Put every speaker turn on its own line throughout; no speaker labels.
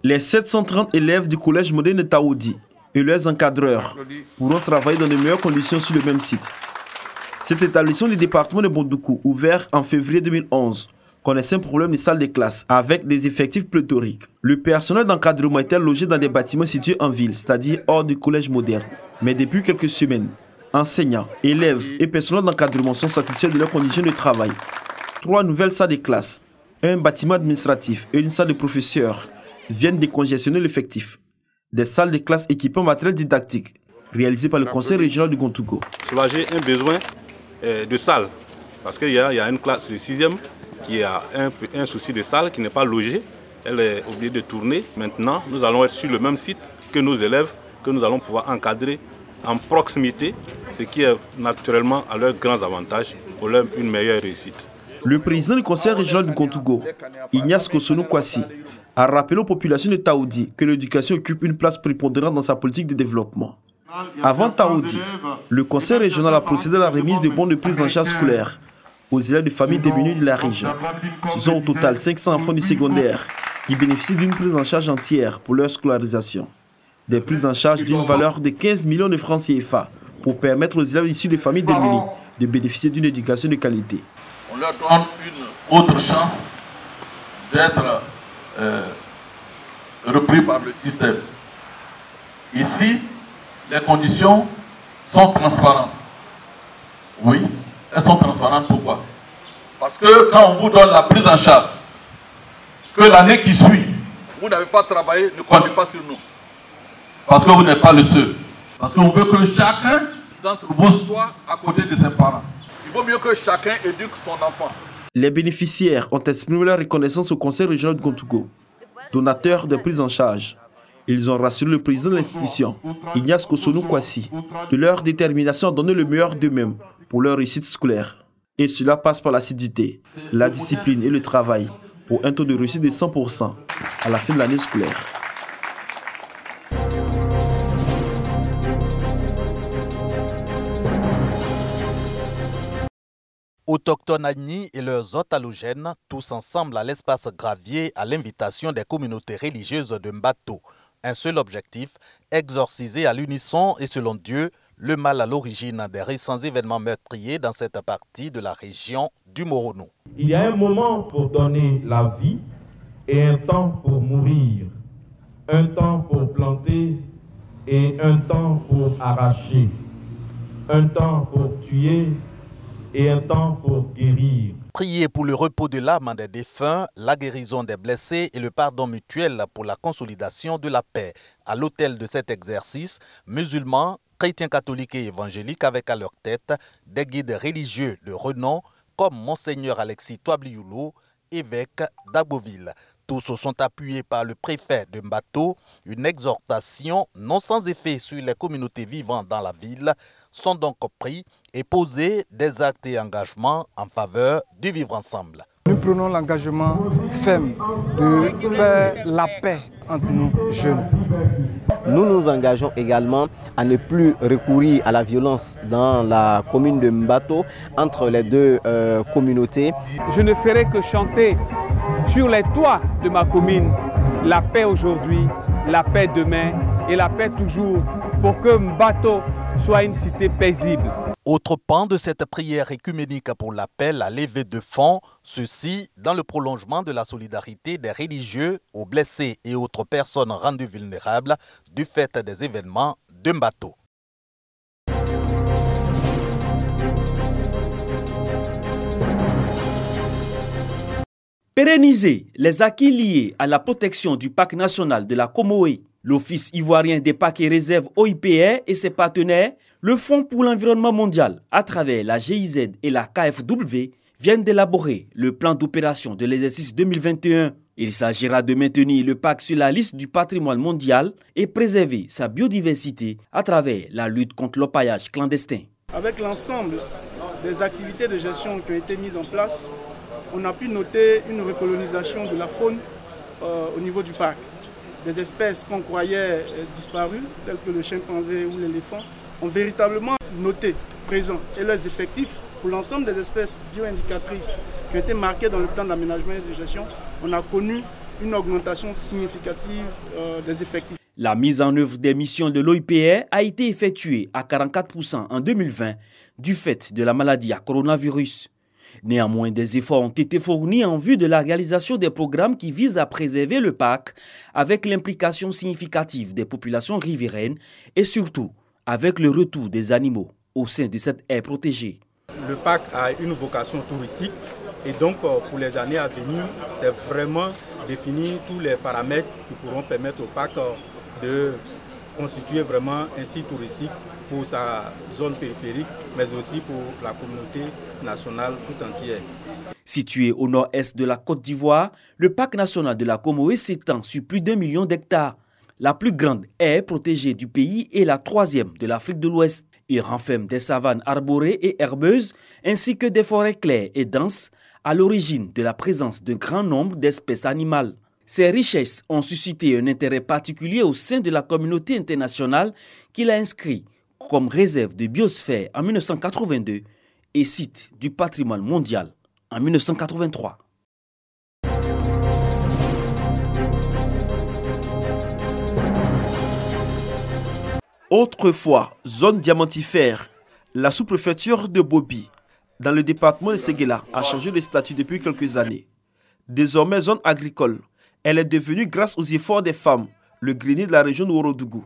Les 730 élèves du collège moderne de Taoudi et leurs encadreurs pourront travailler dans de meilleures conditions sur le même site. Cet établissement du département de Bondoukou, ouvert en février 2011, connaissait un problème de salle de classe avec des effectifs pléthoriques. Le personnel d'encadrement était logé dans des bâtiments situés en ville, c'est-à-dire hors du collège moderne. Mais depuis quelques semaines, enseignants, élèves et personnel d'encadrement sont satisfaits de leurs conditions de travail. 3 nouvelles salles de classe, un bâtiment administratif et une salle de professeurs viennent décongestionner l'effectif. Des salles de classe équipées en matériel didactique, réalisées par le conseil régional du Gontougo.
Soulager un besoin de salle, parce qu'il y a une classe de 6e qui a un souci de salle qui n'est pas logée. Elle est obligée de tourner. Maintenant, nous allons être sur le même site que nos élèves, que nous allons pouvoir encadrer en proximité, ce qui est naturellement à leurs grands avantages pour leur une meilleure réussite.
Le président du conseil régional du Gontougo, Ignace Kosonou Kwasi, a rappelé aux populations de Taoudi que l'éducation occupe une place prépondérante dans sa politique de développement. Avant Taoudi, le conseil régional a procédé à la remise de bons de prise en charge scolaire aux élèves de familles démunies de la région. Ce sont au total 500 enfants du secondaire qui bénéficient d'une prise en charge entière pour leur scolarisation. Des prises en charge d'une valeur de 15 millions de francs CFA pour permettre aux élèves issus de familles démunies de bénéficier d'une éducation de qualité.
On leur donne une autre chance d'être repris par le système. Ici, les conditions sont transparentes. Oui, elles sont transparentes. Pourquoi? Parce que quand on vous donne la prise en charge, que l'année qui suit, vous n'avez pas travaillé, ne comptez pas sur nous. Parce que vous n'êtes pas le seul. Parce qu'on veut que chacun d'entre vous soit à côté de ses parents. Il vaut mieux que chacun éduque son enfant.
Les bénéficiaires ont exprimé leur reconnaissance au conseil régional de Gontougo, donateur de prise en charge. Ils ont rassuré le président de l'institution, Ignace Kosonou Kwasi, de leur détermination à donner le meilleur d'eux-mêmes pour leur réussite scolaire. Et cela passe par l'assiduité, la discipline et le travail pour un taux de réussite de 100% à la fin de l'année scolaire.
Autochtones Agni et leurs hôtes halogènes, tous ensemble à l'espace Gravier à l'invitation des communautés religieuses de Mbato. Un seul objectif, exorciser à l'unisson et selon Dieu le mal à l'origine des récents événements meurtriers dans cette partie de la région du Morono.
Il y a un moment pour donner la vie et un temps pour mourir, un temps pour planter et un temps pour arracher, un temps pour tuer et un temps pour guérir.
Prier pour le repos de l'âme des défunts, la guérison des blessés et le pardon mutuel pour la consolidation de la paix. À l'autel de cet exercice, musulmans, chrétiens catholiques et évangéliques avec à leur tête des guides religieux de renom comme Monseigneur Alexis Touablioulou, évêque d'Agboville. Tous sont appuyés par le préfet de Mbato. Une exhortation non sans effet sur les communautés vivant dans la ville sont donc pris et posés des actes et engagements en faveur du vivre ensemble.
Nous prenons l'engagement ferme de faire la paix entre nous jeunes.
Nous nous engageons également à ne plus recourir à la violence dans la commune de Mbato entre les deux communautés.
Je ne ferai que chanter sur les toits de ma commune la paix aujourd'hui, la paix demain et la paix toujours pour que Mbato soit une cité paisible.
Autre pan de cette prière écuménique pour la paix, la levée de fonds, ceci dans le prolongement de la solidarité des religieux aux blessés et autres personnes rendues vulnérables du fait des événements de Mbato.
Pérenniser les acquis liés à la protection du parc national de la Comoé, l'Office ivoirien des parcs et réserves OIPR et ses partenaires, le Fonds pour l'environnement mondial, à travers la GIZ et la KfW, viennent d'élaborer le plan d'opération de l'exercice 2021. Il s'agira de maintenir le parc sur la liste du patrimoine mondial et préserver sa biodiversité à travers la lutte contre l'orpaillage clandestin.
Avec l'ensemble des activités de gestion qui ont été mises en place, on a pu noter une recolonisation de la faune au niveau du parc. Des espèces qu'on croyait disparues, telles que le chimpanzé ou l'éléphant, ont véritablement noté présents et leurs effectifs pour l'ensemble des espèces bio-indicatrices qui ont été marquées dans le plan d'aménagement et de gestion. On a connu une augmentation significative des effectifs.
La mise en œuvre des missions de l'OIPR a été effectuée à 44% en 2020 du fait de la maladie à coronavirus. Néanmoins, des efforts ont été fournis en vue de la réalisation des programmes qui visent à préserver le parc avec l'implication significative des populations riveraines et surtout avec le retour des animaux au sein de cette aire protégée.
Le parc a une vocation touristique et donc pour les années à venir, c'est vraiment définir tous les paramètres qui pourront permettre au parc de constituer vraiment un site touristique pour sa zone périphérique, mais aussi pour la communauté nationale tout entière.
Situé au nord-est de la Côte d'Ivoire, le parc national de la Comoé s'étend sur plus d'1 million d'hectares. La plus grande aire protégée du pays est la 3e de l'Afrique de l'Ouest. Il renferme des savanes arborées et herbeuses ainsi que des forêts claires et denses, à l'origine de la présence d'un grand nombre d'espèces animales. Ces richesses ont suscité un intérêt particulier au sein de la communauté internationale qui l'a inscrit comme réserve de biosphère en 1982 et site du patrimoine mondial en 1983.
Autrefois, zone diamantifère, la sous-préfecture de Bobi, dans le département de Séguéla, a changé de statut depuis quelques années. Désormais zone agricole, elle est devenue, grâce aux efforts des femmes, le grenier de la région de Ourodougou.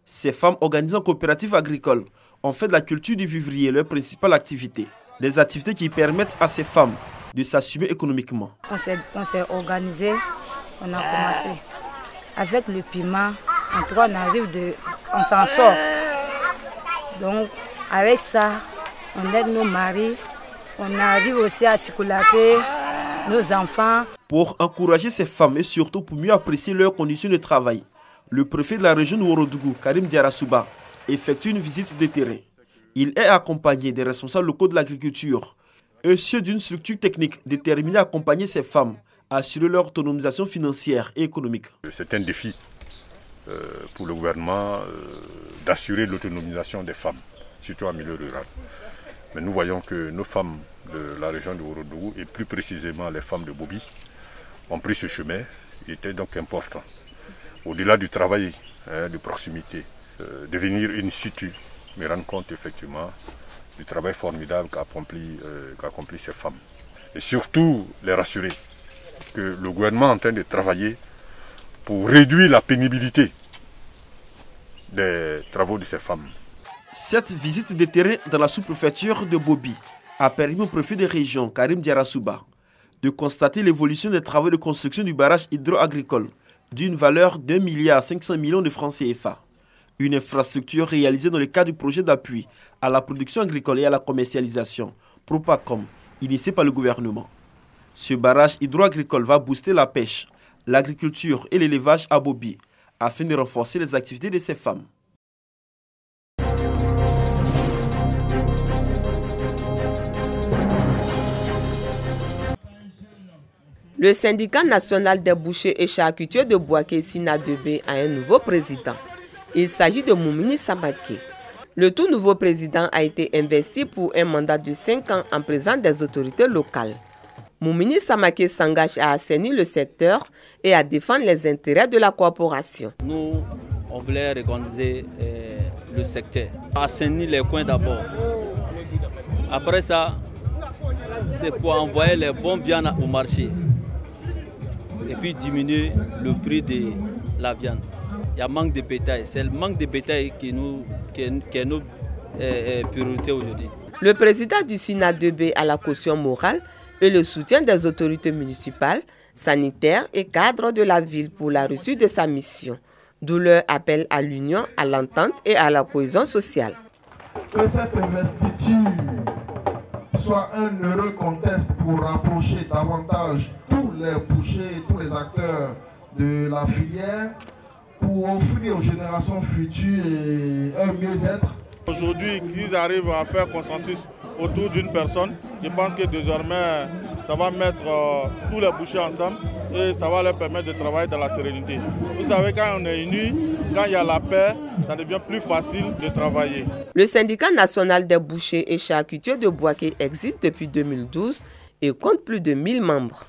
Ces femmes organisées en coopérative agricole ont fait de la culture du vivrier leur principale activité. Des activités qui permettent à ces femmes de s'assumer économiquement.
On s'est organisé, on a commencé avec le piment. En tout cas, on s'en sort. Donc, avec ça, on aide nos maris, on arrive aussi à scolariser nos enfants.
Pour encourager ces femmes et surtout pour mieux apprécier leurs conditions de travail, le préfet de la région de Ourodougou, Karim Diarra-Souba, effectue une visite de terrain. Il est accompagné des responsables locaux de l'agriculture et ceux d'une structure technique déterminée à accompagner ces femmes à assurer leur autonomisation financière et économique.
C'est un défi pour le gouvernement d'assurer l'autonomisation des femmes, surtout en milieu rural. Mais nous voyons que nos femmes de la région de Ourodougou, et plus précisément les femmes de Bobi, ont pris ce chemin. Il était donc important, au-delà du travail de proximité, de venir in situ, me rendre compte effectivement du travail formidable qu'accomplissent ces femmes. Et surtout les rassurer que le gouvernement est en train de travailler pour réduire la pénibilité des travaux de ces femmes.
Cette visite de terrain dans la sous-préfecture de Bobi a permis au préfet de région, Karim Diarra-Souba, de constater l'évolution des travaux de construction du barrage hydro-agricole d'une valeur d'1,5 milliard de francs CFA. Une infrastructure réalisée dans le cadre du projet d'appui à la production agricole et à la commercialisation, Propacom, initié par le gouvernement. Ce barrage hydro-agricole va booster la pêche, l'agriculture et l'élevage à Bobi, afin de renforcer les activités de ces femmes.
Le syndicat national des bouchers et charcutiers de Bouaké Sina-Debé a un nouveau président. Il s'agit de Moumini Samaké. Le tout nouveau président a été investi pour un mandat de 5 ans en présence des autorités locales. Moumini Samaké s'engage à assainir le secteur et à défendre les intérêts de la corporation.
Nous, on voulait organiser le secteur, assainir les coins d'abord. Après ça, c'est pour envoyer les bonnes viandes au marché et puis diminuer le prix de la viande. Il y a manque de bétail, c'est le manque de bétail qui est notre priorité aujourd'hui.
Le président du SINA-2B a la caution morale et le soutien des autorités municipales, sanitaires et cadres de la ville pour la réussite de sa mission, d'où leur appel à l'union, à l'entente et à la cohésion sociale.
Que cette investiture soit un heureux contexte pour rapprocher davantage tous les bouchers, tous les acteurs de la filière, pour offrir aux générations futures un mieux-être.
Aujourd'hui, qu'ils arrivent à faire consensus autour d'une personne, je pense que désormais, ça va mettre tous les bouchers ensemble et ça va leur permettre de travailler dans la sérénité. Vous savez, quand on est unis, quand il y a la paix, ça devient plus facile de travailler.
Le syndicat national des bouchers et charcutiers de Bouaké existe depuis 2012 et compte plus de 1000 membres.